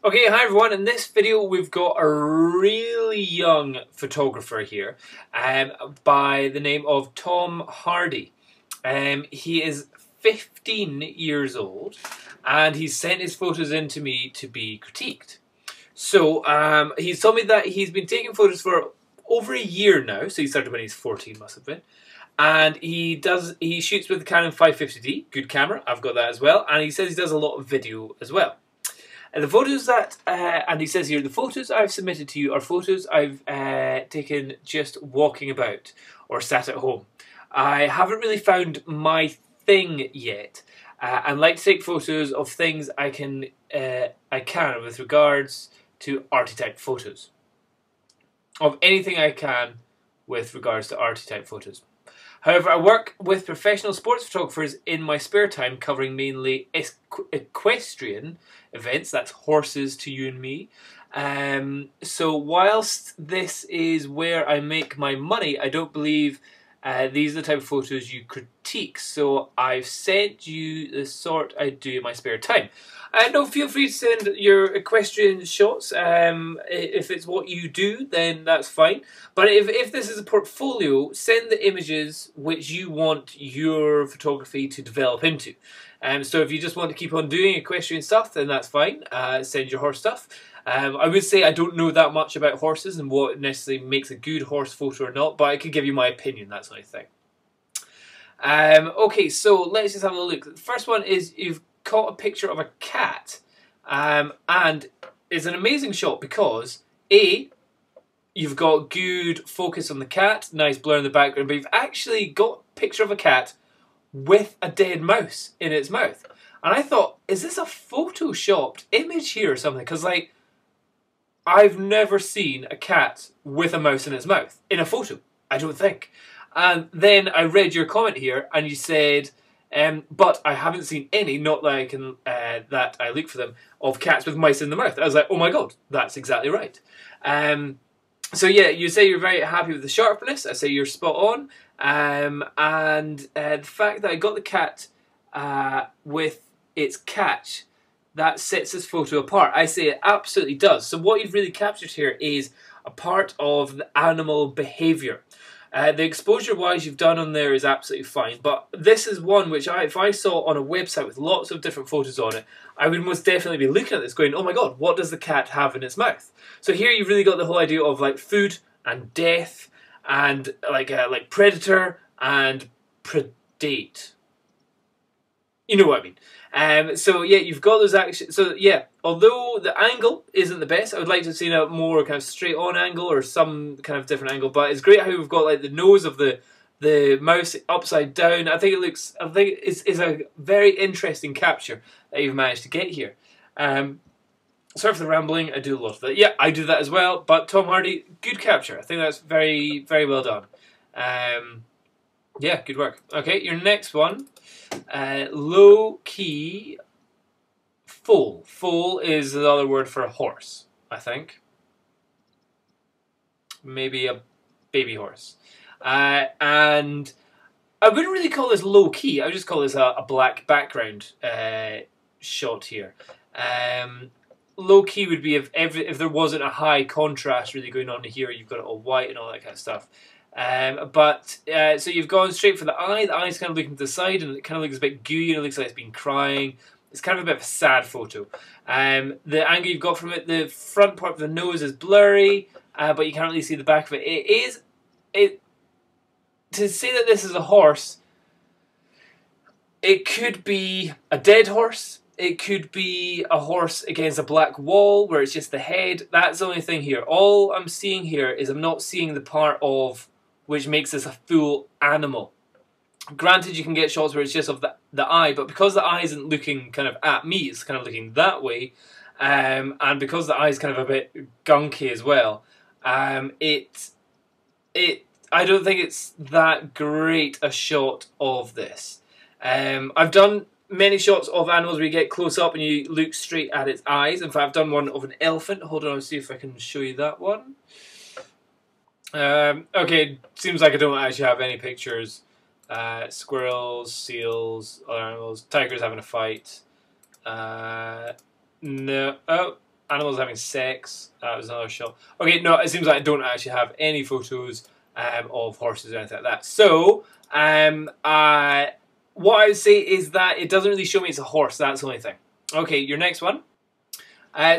Okay, hi everyone. In this video we've got a really young photographer here by the name of Tom Hardy. He is 15 years old and he's sent his photos in to me to be critiqued. So he's told me that he's been taking photos for over a year now, so he started when he's 14 must have been. And he shoots with the Canon 550D, good camera, I've got that as well, and he says he does a lot of video as well. And the photos that, and he says here, the photos I've submitted to you are photos I've taken just walking about or sat at home. I haven't really found my thing yet, and like to take photos of things I can with regards to arty type photos. Of anything I can with regards to arty type photos. However, I work with professional sports photographers in my spare time, covering mainly equestrian events, that's horses to you and me. So whilst this is where I make my money, I don't believe these are the type of photos you critique. So I've sent you the sort I do in my spare time. No, feel free to send your equestrian shots. If it's what you do, then that's fine. But if this is a portfolio, send the images which you want your photography to develop into. So if you just want to keep on doing equestrian stuff, then that's fine. Send your horse stuff. I would say I don't know that much about horses and what necessarily makes a good horse photo or not, but I can give you my opinion, that's the only thing. Okay, so let's just have a look. The first one is you've caught a picture of a cat, and it's an amazing shot because A, you've got good focus on the cat, nice blur in the background, but you've actually got a picture of a cat with a dead mouse in its mouth. And I thought, is this a photoshopped image here or something? Because like, I've never seen a cat with a mouse in its mouth in a photo, I don't think. And then I read your comment here and you said, but I haven't seen any, not that I can, that I look for them, of cats with mice in the mouth. I was like, oh my god, that's exactly right. So yeah, you say you're very happy with the sharpness. I say you're spot on. And the fact that I got the cat with its catch, that sets this photo apart. I say it absolutely does. So what you've really captured here is a part of the animal behaviour. The exposure-wise you've done on there is absolutely fine, but this is one which if I saw on a website with lots of different photos on it, I would most definitely be looking at this going, oh my god, what does the cat have in its mouth? So here you've really got the whole idea of like food and death and like predator and predate. You know what I mean. So yeah, you've got those actions. So yeah, although the angle isn't the best, I would like to have seen a more kind of straight on angle or some kind of different angle. But it's great how we've got like the nose of the mouse upside down. I think it's a very interesting capture that you've managed to get here. Sorry for the rambling. I do a lot of that. Yeah, I do that as well. But Tom Hardy, good capture. I think that's very, very well done. Yeah, good work. Okay, your next one. Low key foal. Foal is the other word for a horse, I think. Maybe a baby horse. And I wouldn't really call this low key. I would just call this a black background shot here. Low key would be if there wasn't a high contrast really going on here. You've got it all white and all that kind of stuff. So you've gone straight for the eye. The eye's kind of looking to the side, and it kind of looks a bit gooey, and it looks like it's been crying. It's kind of a bit of a sad photo. The angle you've got from it, the front part of the nose is blurry, but you can't really see the back of it. To say that this is a horse, it could be a dead horse. It could be a horse against a black wall where it's just the head. That's the only thing here. All I'm seeing here is I'm not seeing the part of which makes this a full animal. Granted, you can get shots where it's just of the eye, but because the eye isn't looking kind of at me, it's kind of looking that way, and because the eye is kind of a bit gunky as well, I don't think it's that great a shot of this. I've done many shots of animals where you get close up and you look straight at its eyes. In fact, I've done one of an elephant. Hold on, I'll see if I can show you that one. Okay, seems like I don't actually have any pictures. Squirrels, seals, other animals, tigers having a fight. No, oh, animals having sex. That was another shot. Okay, no, it seems like I don't actually have any photos of horses or anything like that. So, what I would say is that it doesn't really show me it's a horse. That's the only thing. Okay, your next one.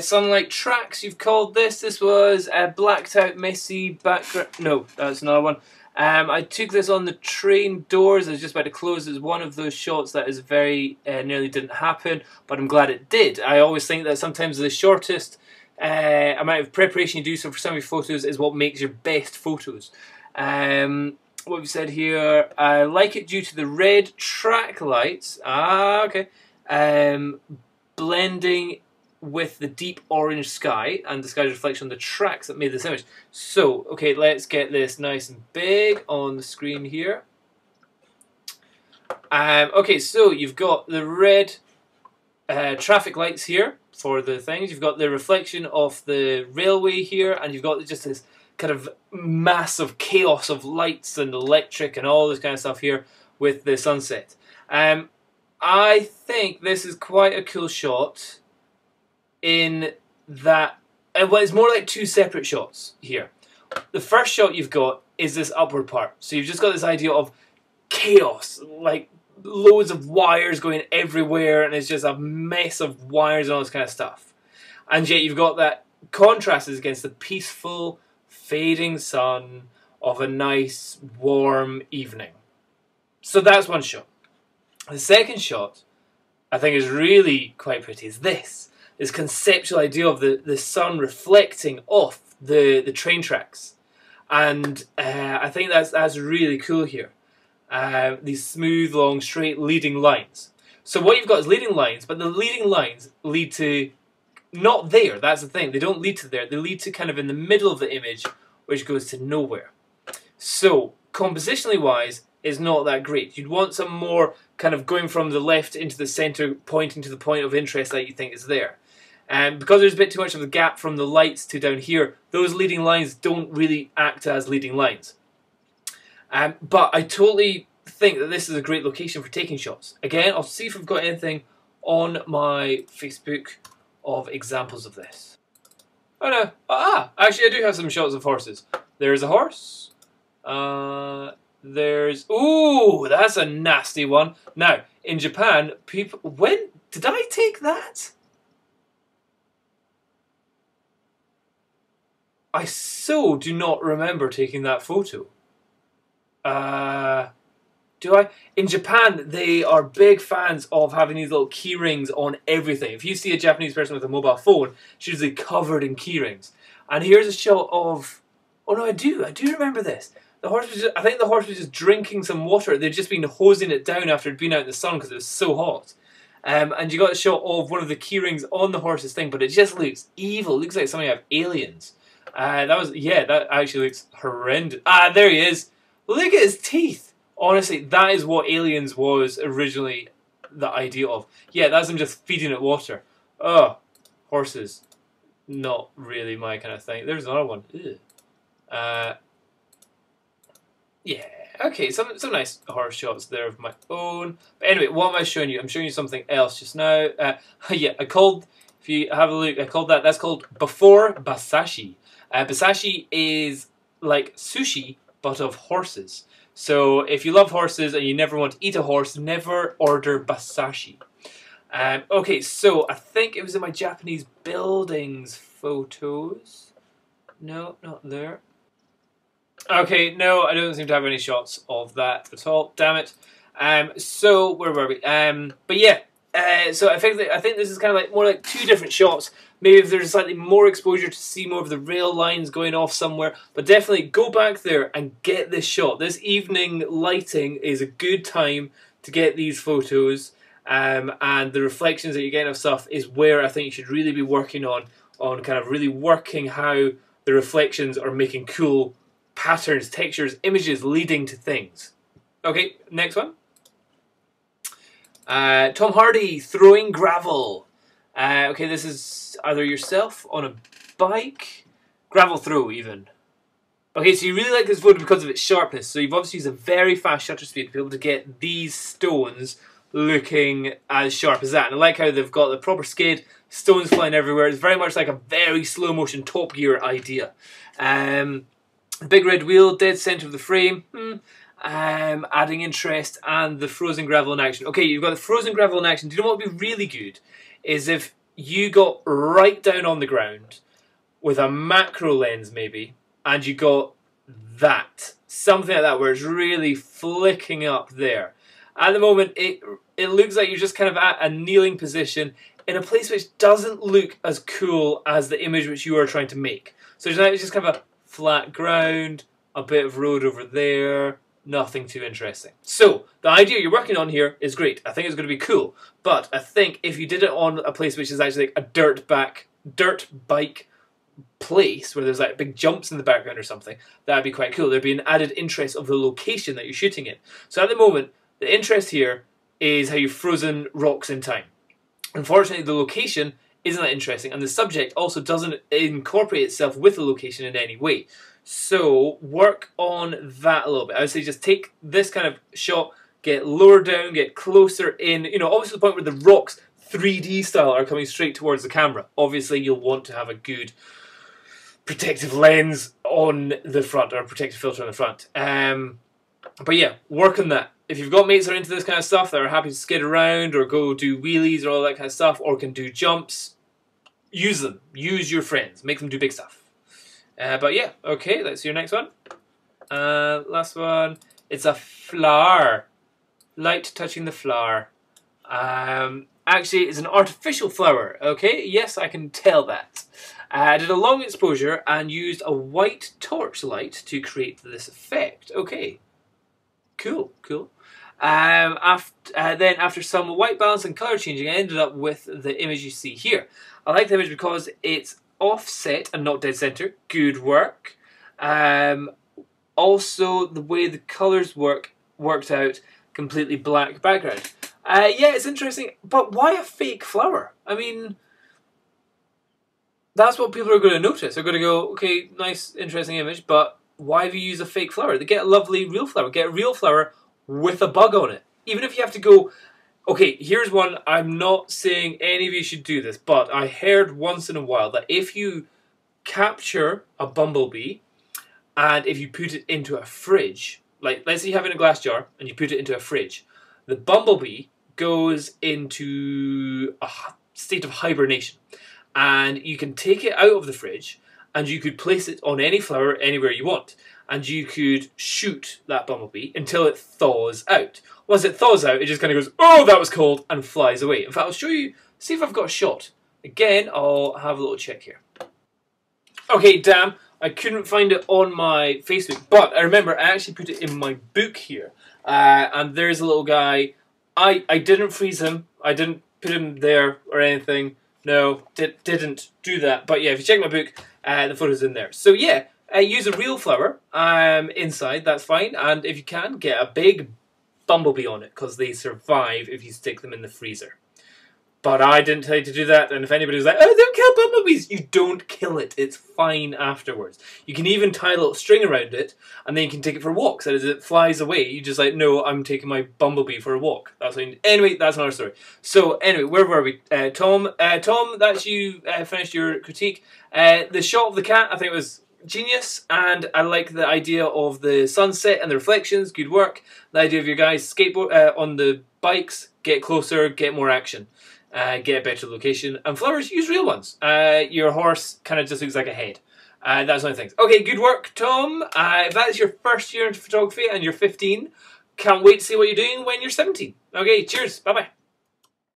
Sunlight tracks, you've called this. This was a blacked out, messy background. No, that's another one. I took this on the train doors. I was just about to close. It's one of those shots that is very nearly didn't happen, but I'm glad it did. I always think that sometimes the shortest amount of preparation you do so for some of your photos is what makes your best photos. What we've said here, I like it due to the red track lights. Ah, okay. Blending with the deep orange sky and the sky's reflection on the tracks that made this image. So, okay, let's get this nice and big on the screen here. Okay, so you've got the red traffic lights here for the things. You've got the reflection of the railway here, and you've got just this kind of massive chaos of lights and electric and all this kind of stuff here with the sunset. I think this is quite a cool shot in that, well, it's more like two separate shots here. The first shot you've got is this upward part. So you've just got this idea of chaos, like loads of wires going everywhere, and it's just a mess of wires and all this kind of stuff. And yet you've got that contrast against the peaceful, fading sun of a nice, warm evening. So that's one shot. The second shot, I think, is really quite pretty, is this conceptual idea of the sun reflecting off the train tracks. And I think that's really cool here. These smooth, long, straight leading lines. So what you've got is leading lines, but the leading lines lead to not there. That's the thing. They don't lead to there. They lead to kind of in the middle of the image, which goes to nowhere. So compositionally wise, it's not that great. You'd want some more kind of going from the left into the center, pointing to the point of interest that you think is there. And because there's a bit too much of a gap from the lights to down here, those leading lines don't really act as leading lines. But I totally think that this is a great location for taking shots. Again, I'll see if I've got anything on my Facebook of examples of this. Oh no, actually I do have some shots of horses. There's a horse. Ooh, that's a nasty one. Now, in Japan, people, when did I take that? I so do not remember taking that photo. Do I? In Japan, they are big fans of having these little key rings on everything. If you see a Japanese person with a mobile phone, it's usually covered in key rings. And here's a shot of... Oh no, I do remember this. The horse was I think the horse was just drinking some water. They'd just been hosing it down after it'd been out in the sun because it was so hot. And you got a shot of one of the key rings on the horse's thing, but it just looks evil. It looks like something out of Aliens. That actually looks horrendous. Ah, there he is. Look at his teeth. Honestly, that is what Aliens was originally the idea of. Yeah, that's him just feeding it water. Oh, horses. Not really my kind of thing. There's another one. Yeah, okay, some nice horse shots there of my own. But anyway, what am I showing you? I'm showing you something else just now. Yeah, if you have a look, that's called Before Basashi. Basashi is like sushi, but of horses. So if you love horses and you never want to eat a horse, never order Basashi. Okay, so I think it was in my Japanese buildings photos. No, not there. Okay, no, I don't seem to have any shots of that at all. Damn it. So where were we? But yeah. So I think this is kind of like more like two different shots. Maybe if there's slightly more exposure to see more of the rail lines going off somewhere. But definitely go back there and get this shot. This evening lighting is a good time to get these photos. And the reflections that you get of stuff is where I think you should really be working on kind of really working how the reflections are making cool patterns, textures, images leading to things. Okay, next one. Tom Hardy throwing gravel. Okay, this is either yourself on a bike, gravel throw even. Okay, so you really like this photo because of its sharpness. So you've obviously used a very fast shutter speed to be able to get these stones looking as sharp as that. And I like how they've got the proper skid, stones flying everywhere. It's very much like a very slow motion Top Gear idea. Big red wheel, dead center of the frame. Adding interest, and the frozen gravel in action. Okay, you've got the frozen gravel in action. Do you know what would be really good? Is if you got right down on the ground with a macro lens maybe, and you got that. Something like that where it's really flicking up there. At the moment, it looks like you're just kind of at a kneeling position in a place which doesn't look as cool as the image which you are trying to make. So it's just kind of a flat ground, a bit of road over there, nothing too interesting. So the idea you're working on here is great. I think it's going to be cool. But I think if you did it on a place which is actually like a dirt bike place where there's like big jumps in the background or something, that'd be quite cool. There'd be an added interest of the location that you're shooting in. So at the moment, the interest here is how you've frozen rocks in time. Unfortunately, the location isn't that interesting, and the subject also doesn't incorporate itself with the location in any way. So work on that a little bit. I would say just take this kind of shot, get lower down, get closer in, you know, obviously the point where the rocks 3D style are coming straight towards the camera. Obviously you'll want to have a good protective lens on the front, or a protective filter on the front. But yeah, work on that. If you've got mates that are into this kind of stuff, that are happy to skid around or go do wheelies or all that kind of stuff, or can do jumps, use them. Use your friends. Make them do big stuff. But yeah, okay, let's see your next one. Last one. It's a flower. Light touching the flower. Actually, it's an artificial flower, okay? Yes, I can tell that. I did a long exposure and used a white torchlight to create this effect. Okay. Cool, cool. Then after some white balance and colour changing, I ended up with the image you see here. I like the image because it's offset and not dead centre. Good work. Also, the way the colours worked out, completely black background. Yeah, it's interesting, but why a fake flower? I mean, that's what people are going to notice. They're going to go, okay, nice, interesting image, but why have you used a fake flower? They get a lovely real flower. Get a real flower with a bug on it. Even if you have to go, okay, here's one. I'm not saying any of you should do this, but I heard once in a while that if you capture a bumblebee and if you put it into a fridge, like let's say you have it in a glass jar and you put it into a fridge, the bumblebee goes into a state of hibernation. And you can take it out of the fridge and you could place it on any flower anywhere you want. And you could shoot that bumblebee until it thaws out. Once it thaws out, it just kind of goes, oh, that was cold, and flies away. In fact, I'll show you, see if I've got a shot. Again, I'll have a little check here. Okay, damn, I couldn't find it on my Facebook, but I remember I actually put it in my book here. And there's a little guy. I didn't freeze him. I didn't put him there or anything. No, didn't do that. But yeah, if you check my book, the photo's in there. So yeah, use a real flower inside, that's fine. And if you can, get a big bumblebee on it, because they survive if you stick them in the freezer. But I didn't tell you to do that, and if anybody was like, oh, don't kill bumblebees, you don't kill it. It's fine afterwards. You can even tie a little string around it, and then you can take it for walks. And as it flies away, you just like, no, I'm taking my bumblebee for a walk. That's what you need. Anyway, that's another story. So anyway, where were we? Tom, that's you finished your critique. The shot of the cat, I think it was genius, and I like the idea of the sunset and the reflections. Good work. The idea of your guys skateboard on the bikes, get closer, get more action. Get a better location. And flowers, use real ones. Your horse kind of just looks like a head. That's one of the things. Okay, good work, Tom. If that is your first year into photography and you're 15, can't wait to see what you're doing when you're 17. Okay, cheers. Bye-bye.